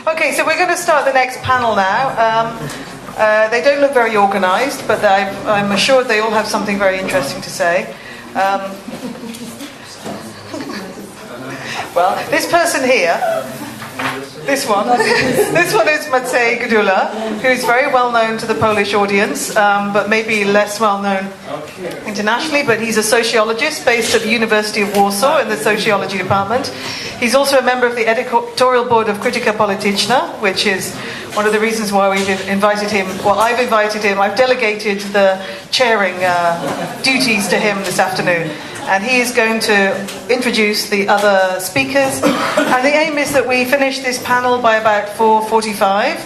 Okay, so we're going to start the next panel now. They don't look very organised, but I'm assured they all have something very interesting to say. Well, this person here, this one is Maciej Gdula, who's very well known to the Polish audience, but maybe less well known internationally, but he's a sociologist based at the University of Warsaw in the sociology department. He's also a member of the editorial board of Krytyka Polityczna, which is one of the reasons why we've invited him. Well, I've invited him. I've delegated the chairing duties to him this afternoon. And he is going to introduce the other speakers. And the aim is that we finish this panel by about 4:45,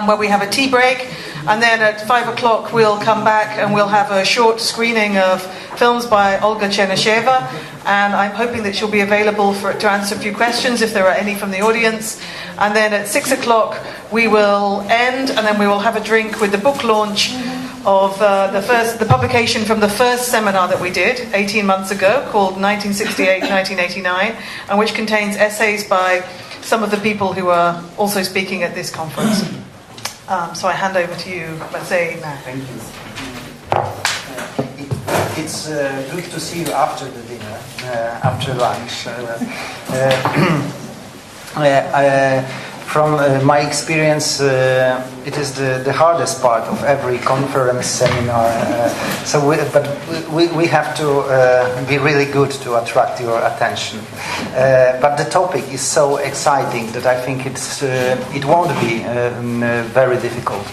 where we have a tea break. And then at 5 o'clock we'll come back and we'll have a short screening of films by Olga Chernysheva. And I'm hoping that she'll be available to answer a few questions if there are any from the audience. And then at 6 o'clock we will end, and then we will have a drink with the book launch of the publication from the first seminar that we did 18 months ago, called 1968-1989, and which contains essays by some of the people who are also speaking at this conference. So I hand over to you, Maciej, now. Thank you. It's good to see you after the dinner, after lunch. From my experience, it is the hardest part of every conference, seminar. But we have to be really good to attract your attention. But the topic is so exciting that I think it won't be very difficult.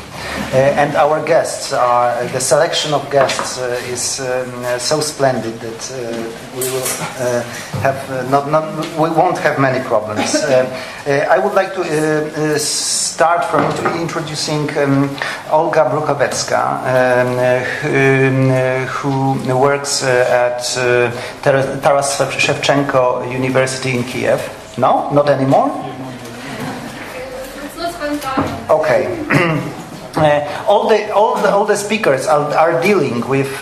And our guests the selection of guests is so splendid that we will we won't have many problems. I would like to start from introducing Olga Bryukhovetska, who works at Taras Shevchenko University in Kiev. No, not anymore. Okay. All the speakers are dealing with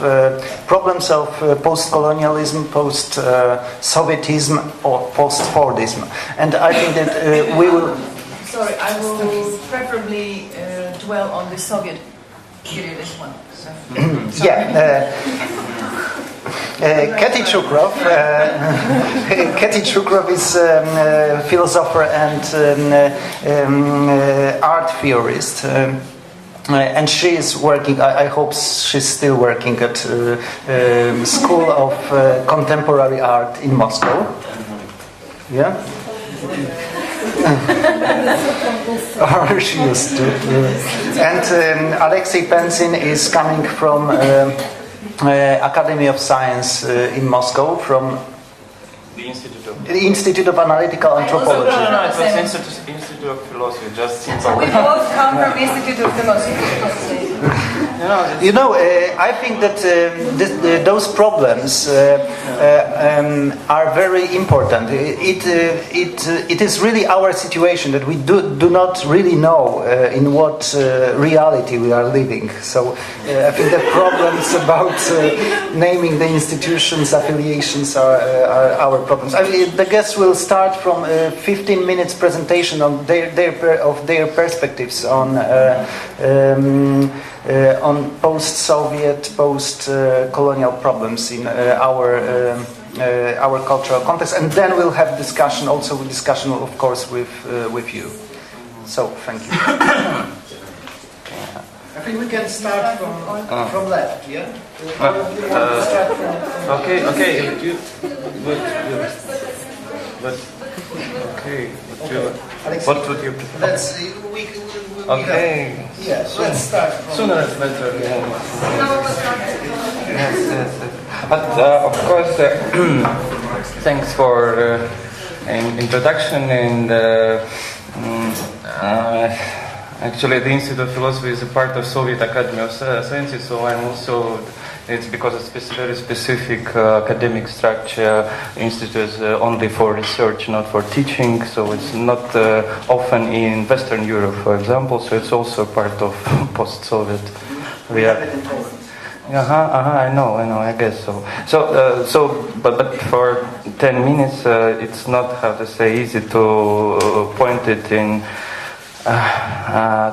problems of post-colonialism, post-Sovietism, or post-Fordism, and I think that we will. Sorry, I will preferably dwell on the Soviet period as well. So. Keti Chukhrov. Keti Chukhrov is a philosopher and art theorist. And she is working, I hope she's still working at School of Contemporary Art in Moscow. Yeah? Or she used to. And Alexei Penzin is coming from Academy of Science in Moscow, from the Institute of Analytical Anthropology. No, it was Institute of Philosophy, just simple. We both come from Institute of Philosophy. I think that those problems are very important. It is really our situation that we do not really know in what reality we are living. So I think the problems about naming the institutions, affiliations are our problems. I mean, the guests will start from a 15 minutes presentation on their perspectives on post-Soviet, post-colonial problems in our cultural context, and then we'll have discussion, of course, with you. So, thank you. I think we can start from left, yeah? Okay. What would you prefer? Okay. Yes, let's start. Sooner is better. Yes. But of course, thanks for introduction. And actually, the Institute of Philosophy is a part of Soviet Academy of Sciences, so I'm also. It's because it's very specific academic structure. Institute is only for research, not for teaching. So it's not often in Western Europe, for example. So it's also part of post-Soviet reality. I know, I guess so. But for 10 minutes, it's not, how to say, easy to point it in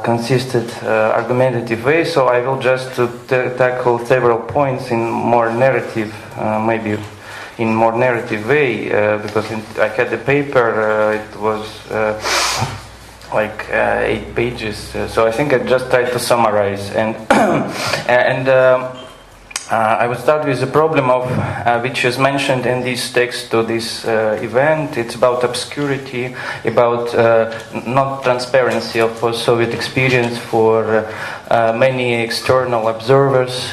consistent, argumentative way. So I will just tackle several points in more narrative, maybe in more narrative way, because I had the paper. It was like 8 pages. So I think I just tried to summarize and I would start with the problem of which is mentioned in this text to this event. It's about obscurity, about not transparency of post-Soviet experience for many external observers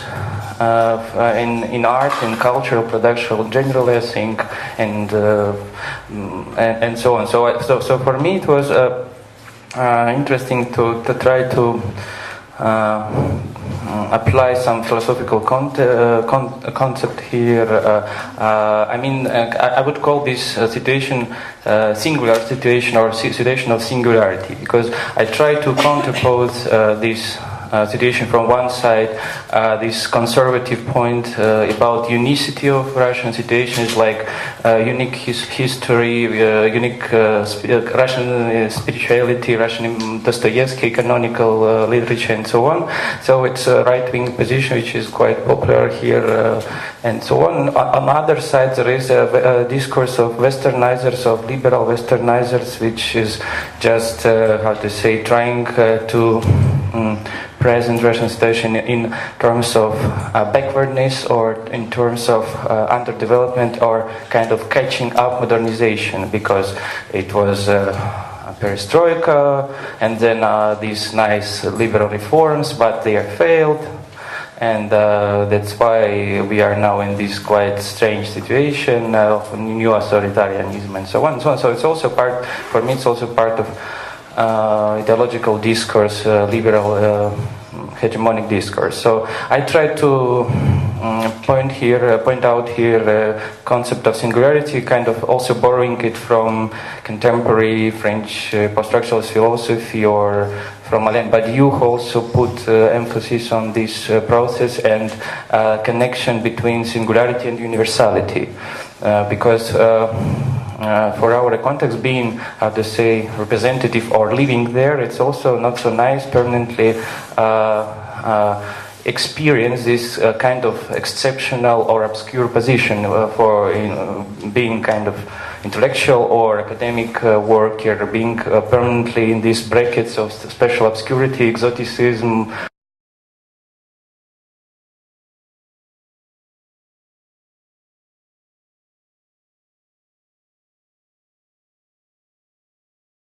in art, in cultural production generally, I think, and so on. So for me it was interesting to try to apply some philosophical concept here. I would call this situation singular situation or situation of singularity, because I try to counterpose this situation from one side, this conservative point about unicity of Russian situation is like unique history, unique Russian spirituality, Russian Dostoevsky canonical literature, and so on. So it's a right-wing position which is quite popular here, and so on. On the other side, there is a discourse of westernizers, of liberal westernizers, which is just how to say, trying to present Russian situation in terms of backwardness, or in terms of underdevelopment, or kind of catching up modernization, because it was perestroika and then these nice liberal reforms, but they have failed, and that's why we are now in this quite strange situation of new authoritarianism and so on and so on. So it's also part, for me, it's also part of ideological discourse, liberal hegemonic discourse. So I try to point out here concept of singularity, kind of also borrowing it from contemporary French post-structuralist philosophy, or from Alain Badiou, who also put emphasis on this process and connection between singularity and universality, because for our context, being, how to say, representative or living there, it's also not so nice permanently experience this kind of exceptional or obscure position for being kind of intellectual or academic work, or being permanently in these brackets of special obscurity, exoticism,